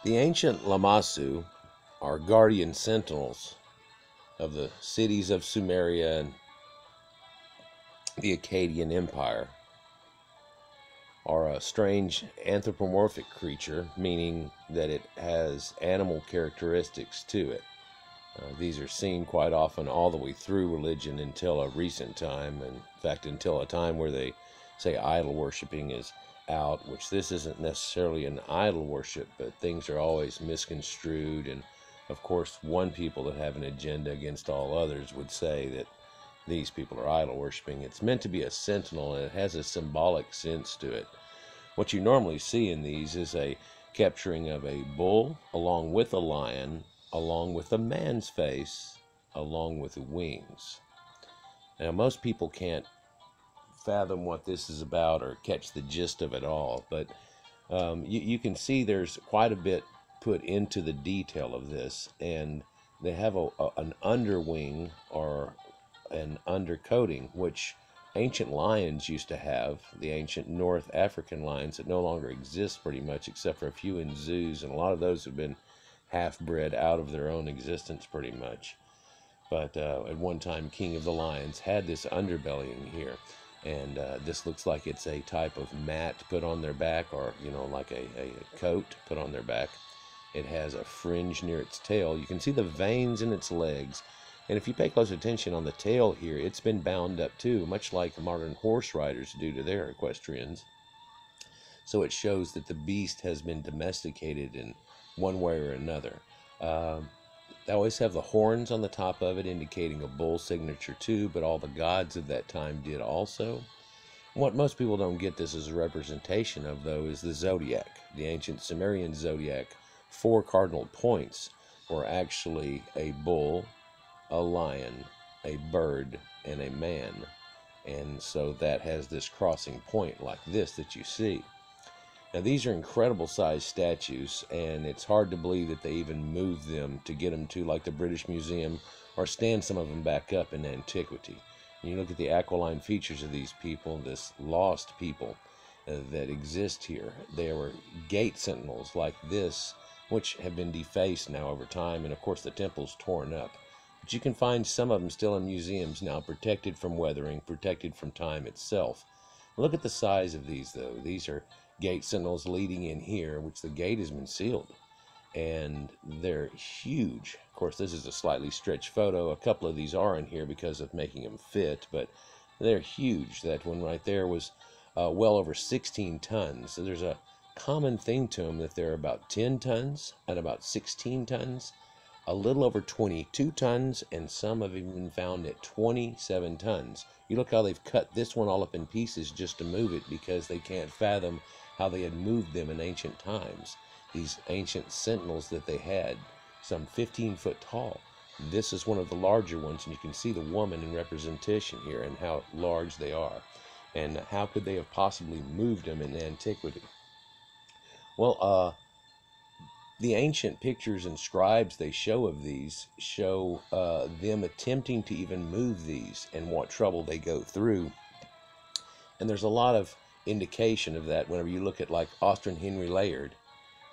The ancient Lamassu are guardian sentinels of the cities of Sumeria and the Akkadian Empire, are a strange anthropomorphic creature, meaning that it has animal characteristics to it. These are seen quite often all the way through religion until a recent time, and in fact until a time where they say idol worshiping is out, which this isn't necessarily an idol worship, but things are always misconstrued. And of course, one people that have an agenda against all others would say that these people are idol worshiping. It's meant to be a sentinel, and it has a symbolic sense to it. What you normally see in these is a capturing of a bull along with a lion, along with a man's face, along with wings. Now, most people can't fathom what this is about or catch the gist of it all, but you can see there's quite a bit put into the detail of this, and they have an underwing or an undercoating, which ancient lions used to have, the ancient North African lions that no longer exist pretty much, except for a few in zoos, and a lot of those have been half-bred out of their own existence pretty much. But at one time, King of the Lions had this underbelly in here, and this looks like it's a type of mat put on their back, or like a coat put on their back. It has a fringe near its tail. You can see the veins in its legs, and if you pay close attention on the tail here, it's been bound up too, much like modern horse riders do to their equestrians. So it shows that the beast has been domesticated in one way or another. They always have the horns on the top of it, indicating a bull signature too, but all the gods of that time did also. What most people don't get this as a representation of, though, is the zodiac. The ancient Sumerian zodiac, 4 cardinal points were actually a bull, a lion, a bird, and a man. And so that has this crossing point like this that you see. Now, these are incredible sized statues, and it's hard to believe that they even moved them to get them to like the British Museum or stand some of them back up in antiquity. And you look at the aquiline features of these people, this lost people that exist here. They were gate sentinels like this, which have been defaced now over time, and of course the temple's torn up. But you can find some of them still in museums now, protected from weathering, protected from time itself. Look at the size of these, though. These are gate sentinels leading in here, which the gate has been sealed, and they're huge. Of course, this is a slightly stretched photo. A couple of these are in here because of making them fit, but they're huge. That one right there was well over 16 tons. So there's a common theme to them, that they're about 10 tons and about 16 tons, a little over 22 tons, and some have even been found at 27 tons. You look how they've cut this one all up in pieces just to move it, because they can't fathom how they had moved them in ancient times. These ancient sentinels that they had, some 15 foot tall. This is one of the larger ones, and you can see the woman in representation here and how large they are. And how could they have possibly moved them in antiquity? Well, the ancient pictures and scribes they show of these show them attempting to even move these and what trouble they go through. And there's a lot of indication of that whenever you look at like Austrian Henry Layard,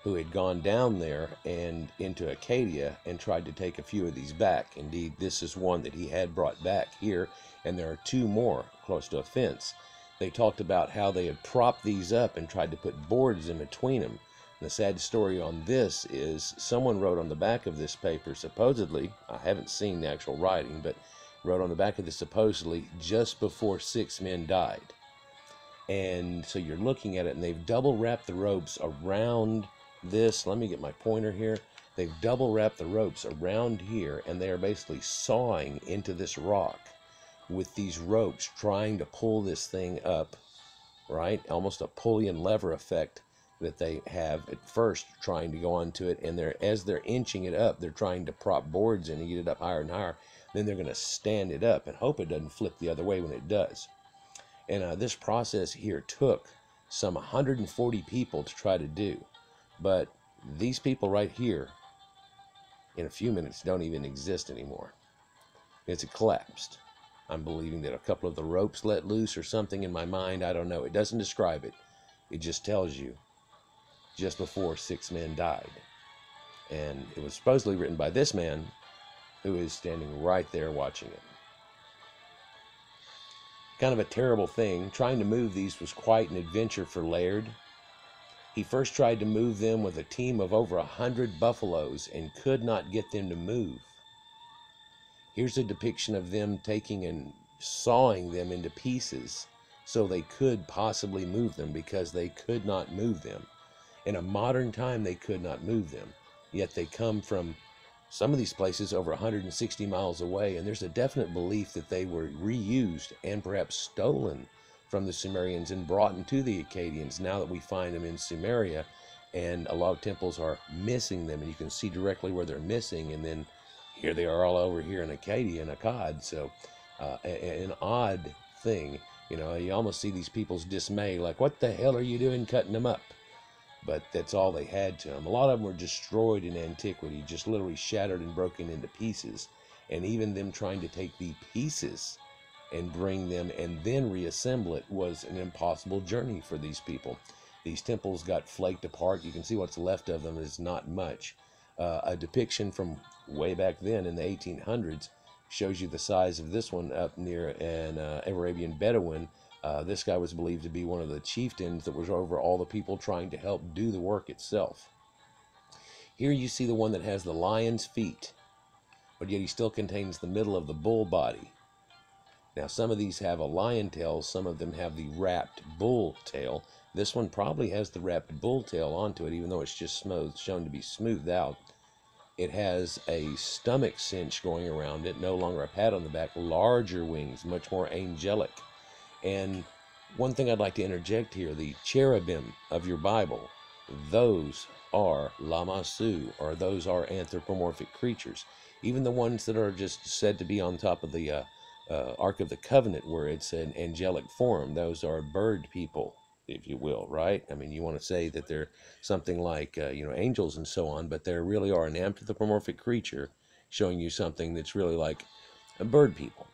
who had gone down there and into Acadia and tried to take a few of these back. Indeed, this is one that he had brought back here, and there are 2 more close to a fence. They talked about how they had propped these up and tried to put boards in between them. And the sad story on this is someone wrote on the back of this paper, supposedly, I haven't seen the actual writing, but wrote on the back of this supposedly just before 6 men died. And so you're looking at it, and they've double wrapped the ropes around this. Let me get my pointer here. They've double wrapped the ropes around here, and they are basically sawing into this rock with these ropes, trying to pull this thing up, right? Almost a pulley and lever effect that they have at first, trying to go onto it. And as they're inching it up, they're trying to prop boards in and get it up higher and higher. Then they're going to stand it up and hope it doesn't flip the other way when it does. And this process here took some 140 people to try to do. But these people right here, in a few minutes, don't even exist anymore. It's collapsed. I'm believing that a couple of the ropes let loose or something in my mind. I don't know. It doesn't describe it. It just tells you just before 6 men died. And it was supposedly written by this man, who is standing right there watching it. Kind of a terrible thing. Trying to move these was quite an adventure for Laird. He first tried to move them with a team of over 100 buffaloes and could not get them to move. Here's a depiction of them taking and sawing them into pieces so they could possibly move them, because they could not move them. In a modern time, they could not move them. Yet they come from some of these places over 160 miles away, and there's a definite belief that they were reused and perhaps stolen from the Sumerians and brought into the Akkadians now that we find them in Sumeria, and a lot of temples are missing them, and you can see directly where they're missing, and then here they are all over here in Acadia and Akkad. So an odd thing, you know, you almost see these people's dismay, like, what the hell are you doing cutting them up? But that's all they had to them. A lot of them were destroyed in antiquity, just literally shattered and broken into pieces. And even them trying to take the pieces and bring them and then reassemble it was an impossible journey for these people. These temples got flaked apart. You can see what's left of them is not much. A depiction from way back then in the 1800s shows you the size of this one up near an Arabian Bedouin. This guy was believed to be one of the chieftains that was over all the people trying to help do the work itself. Here you see the one that has the lion's feet, but yet he still contains the middle of the bull body. Now some of these have a lion tail, some of them have the wrapped bull tail. This one probably has the wrapped bull tail onto it, even though it's just shown to be smoothed out. It has a stomach cinch going around it, no longer a pad on the back, larger wings, much more angelic. And one thing I'd like to interject here, the cherubim of your Bible, those are Lamassu, or those are anthropomorphic creatures. Even the ones that are just said to be on top of the Ark of the Covenant, where it's an angelic form, those are bird people, if you will, right? I mean, you want to say that they're something like, angels and so on, but they really are an anthropomorphic creature showing you something that's really like a bird people.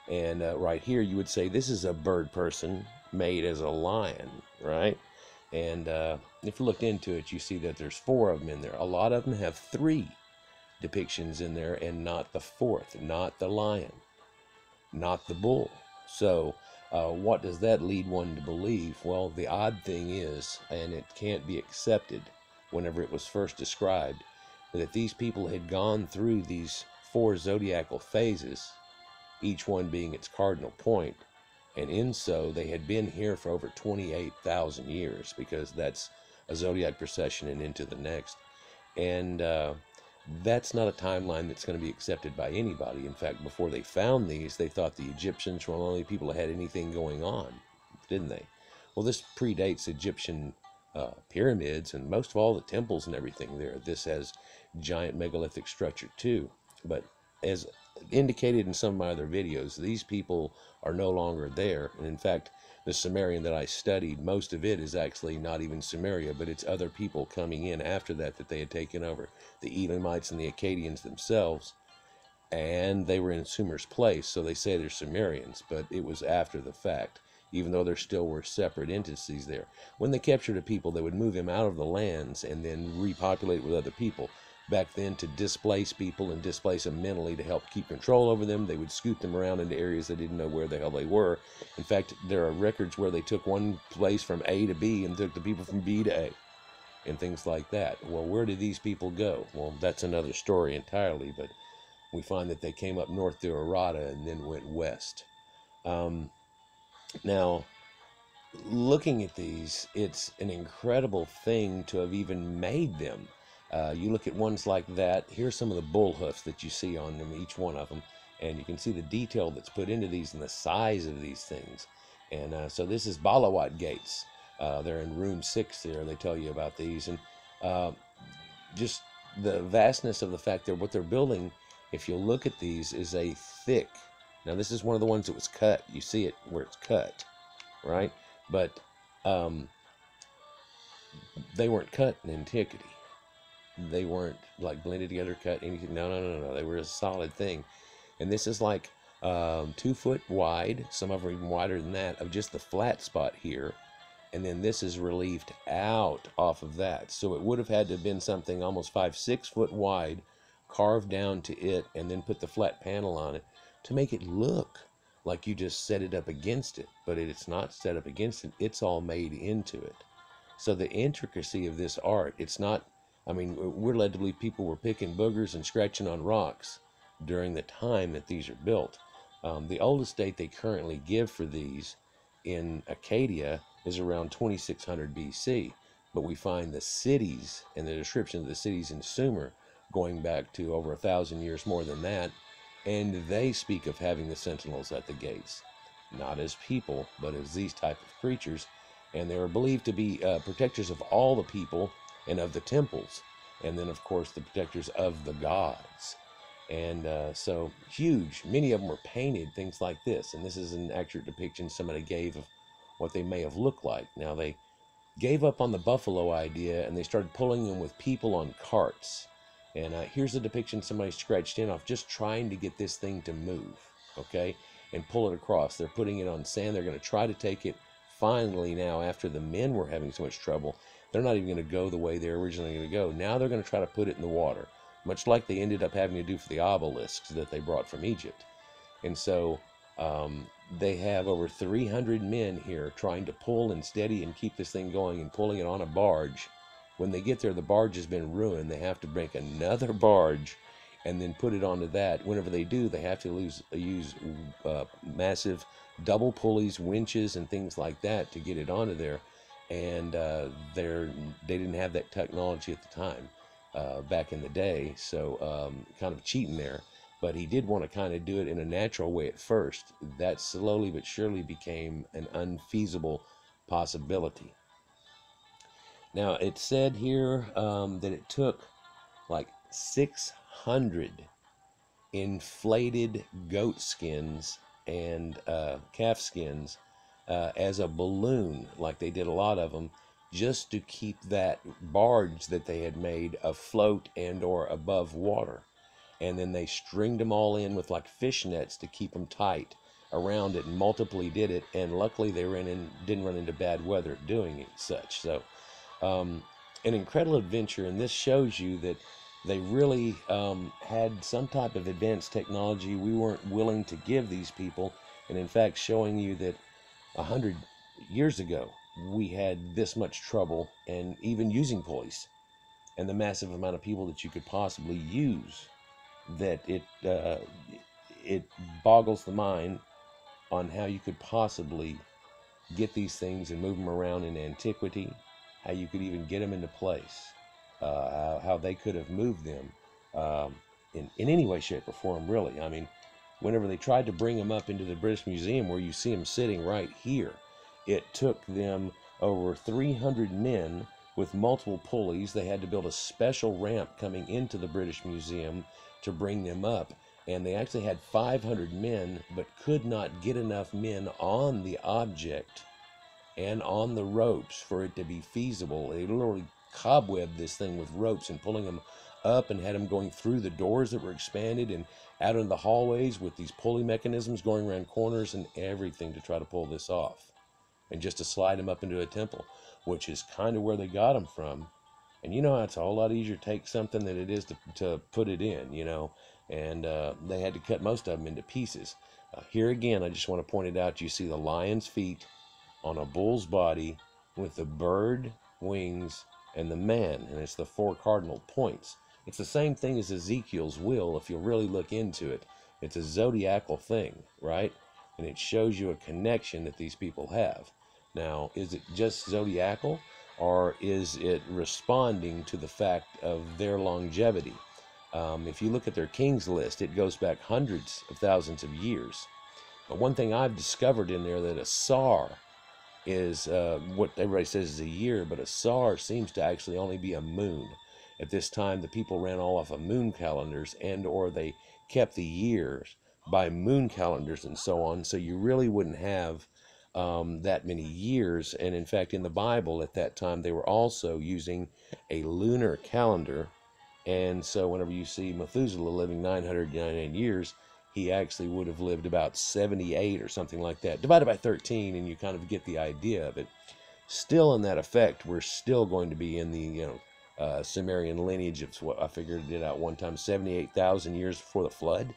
And right here, you would say this is a bird person made as a lion, right? And if you looked into it, you see that there's 4 of them in there. A lot of them have 3 depictions in there and not the 4th, not the lion, not the bull. So what does that lead one to believe? Well, the odd thing is, and it can't be accepted whenever it was first described, that these people had gone through these 4 zodiacal phases, each one being its cardinal point, and in so they had been here for over 28,000 years, because that's a zodiac procession and into the next. And that's not a timeline that's going to be accepted by anybody. In fact, before they found these, they thought the Egyptians were the only people that had anything going on, didn't they? Well, this predates Egyptian pyramids and most of all the temples and everything there. This has giant megalithic structure too. But as indicated in some of my other videos, these people are no longer there. And in fact, the Sumerian that I studied, most of it is actually not even Sumeria, but it's other people coming in after that they had taken over. The Elamites and the Akkadians themselves, and they were in Sumer's place, so they say they're Sumerians, but it was after the fact, even though there still were separate entities there. When they captured a people, they would move him out of the lands and then repopulate with other people. Back then, to displace people and displace them mentally to help keep control over them, they would scoot them around into areas they didn't know where the hell they were. In fact, there are records where they took one place from A to B and took the people from B to A and things like that. Well, where did these people go? Well, that's another story entirely, but we find that they came up north to Arata and then went west. Now, looking at these, it's an incredible thing to have even made them. You look at ones like that. Here's some of the bull hoofs that you see on them, each one of them, and you can see the detail that's put into these and the size of these things. And so this is Balawat gates. They're in room 6 there. They tell you about these, and just the vastness of the fact that what they're building, if you look at these, is a thick. Now this is one of the ones that was cut. You see it where it's cut, right? But they weren't cut in antiquity. They weren't like blended together, cut, anything. No. They were a solid thing. And this is like 2 foot wide. Some of them are even wider than that, of just the flat spot here. and then this is relieved out off of that. So it would have had to have been something almost 5-6 foot wide, carved down to it, and then put the flat panel on it to make it look like you just set it up against it. But it's not set up against it, it's all made into it. So the intricacy of this art, it's not, I mean, we're led to believe people were picking boogers and scratching on rocks during the time that these are built. The oldest date they currently give for these in Acadia is around 2600 BC, but we find the cities and the description of the cities in Sumer going back to over 1,000 years more than that, and they speak of having the sentinels at the gates, not as people, but as these type of creatures, and they were believed to be protectors of all the people and of the temples, and then of course the protectors of the gods. And so huge, many of them were painted, things like this, and this is an accurate depiction somebody gave of what they may have looked like. Now they gave up on the buffalo idea and they started pulling them with people on carts. And here's a depiction somebody scratched in off just trying to get this thing to move, okay, and pull it across. They're putting it on sand. They're going to try to take it. Finally, now after the men were having so much trouble, they're not even going to go the way they're originally going to go. Now they're going to try to put it in the water, much like they ended up having to do for the obelisks that they brought from Egypt. And so they have over 300 men here trying to pull and steady and keep this thing going and pulling it on a barge. When they get there, the barge has been ruined. They have to make another barge and then put it onto that. Whenever they do, they have to use massive double pulleys, winches, and things like that to get it onto there. And they didn't have that technology at the time back in the day, so kind of cheating there. But he did want to kind of do it in a natural way at first. That slowly but surely became an unfeasible possibility. Now, it said here that it took like 600 inflated goat skins and calf skins as a balloon, like they did a lot of them, just to keep that barge that they had made afloat and or above water. And then they stringed them all in with like fish nets to keep them tight around it, and multiply did it, and luckily they didn't run into bad weather doing it such. So an incredible adventure, and this shows you that they really had some type of advanced technology we weren't willing to give these people, and in fact showing you that 100 years ago we had this much trouble and even using pulleys and the massive amount of people that you could possibly use, that it boggles the mind on how you could possibly get these things and move them around in antiquity, how you could even get them into place, how they could have moved them in any way, shape, or form, really. I mean, whenever they tried to bring them up into the British Museum, where you see them sitting right here, it took them over 300 men with multiple pulleys. They had to build a special ramp coming into the British Museum to bring them up, and they actually had 500 men but could not get enough men on the object and on the ropes for it to be feasible. They literally cobwebbed this thing with ropes and pulling them up, and had them going through the doors that were expanded and out into the hallways with these pulley mechanisms going around corners and everything to try to pull this off, and just to slide them up into a temple, which is kind of where they got them from. And you know how it's a whole lot easier to take something than it is to put it in, you know. And they had to cut most of them into pieces. Here again, I just want to point it out. You see the lion's feet on a bull's body with the bird wings and the man, and it's the 4 cardinal points. It's the same thing as Ezekiel's will, if you'll really look into it. It's a zodiacal thing, right? And it shows you a connection that these people have. Now, is it just zodiacal, or is it responding to the fact of their longevity? If you look at their king's list, it goes back hundreds of thousands of years. But one thing I've discovered in there, that a SAR is what everybody says is a year, but a SAR seems to actually only be a moon. At this time, the people ran all off of moon calendars, and or they kept the years by moon calendars and so on, so you really wouldn't have that many years. And in fact, in the Bible at that time, they were also using a lunar calendar. And so whenever you see Methuselah living 999 years, he actually would have lived about 78 or something like that, divided by 13, and you kind of get the idea of it. still in that effect. We're still going to be in the Sumerian lineage of what I figured it out one time, 78,000 years before the flood,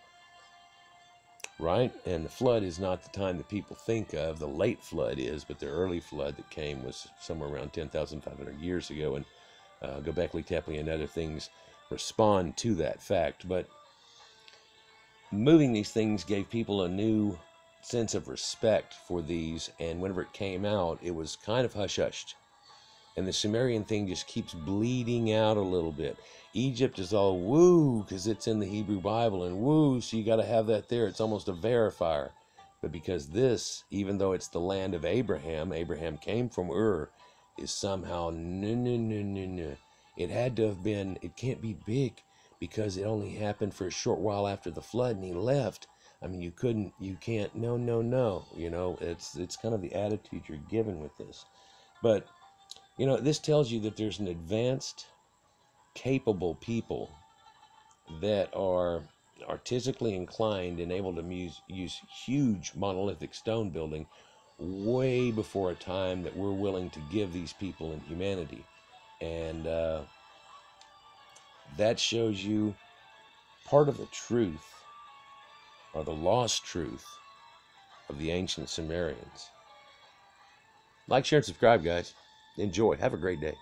right? And the flood is not the time that people think of. The late flood is, but the early flood that came was somewhere around 10,500 years ago. And Göbekli Tepe and other things respond to that fact. But moving these things gave people a new sense of respect for these, and whenever it came out, it was kind of hush-hushed. And the Sumerian thing just keeps bleeding out a little bit. Egypt is all woo, because it's in the Hebrew Bible, and woo, so you got to have that there. It's almost a verifier. But because this, even though it's the land of Abraham, Abraham came from Ur, is somehow, no. It had to have been, it can't be big, because it only happened for a short while after the flood, and he left. I mean, you can't, no. You know, it's kind of the attitude you're given with this. But, you know, this tells you that there's an advanced, capable people that are artistically inclined and able to use huge monolithic stone building way before a time that we're willing to give these people in humanity. And that shows you part of the truth, or the lost truth, of the ancient Sumerians. Like, share, and subscribe, guys. Enjoy. Have a great day.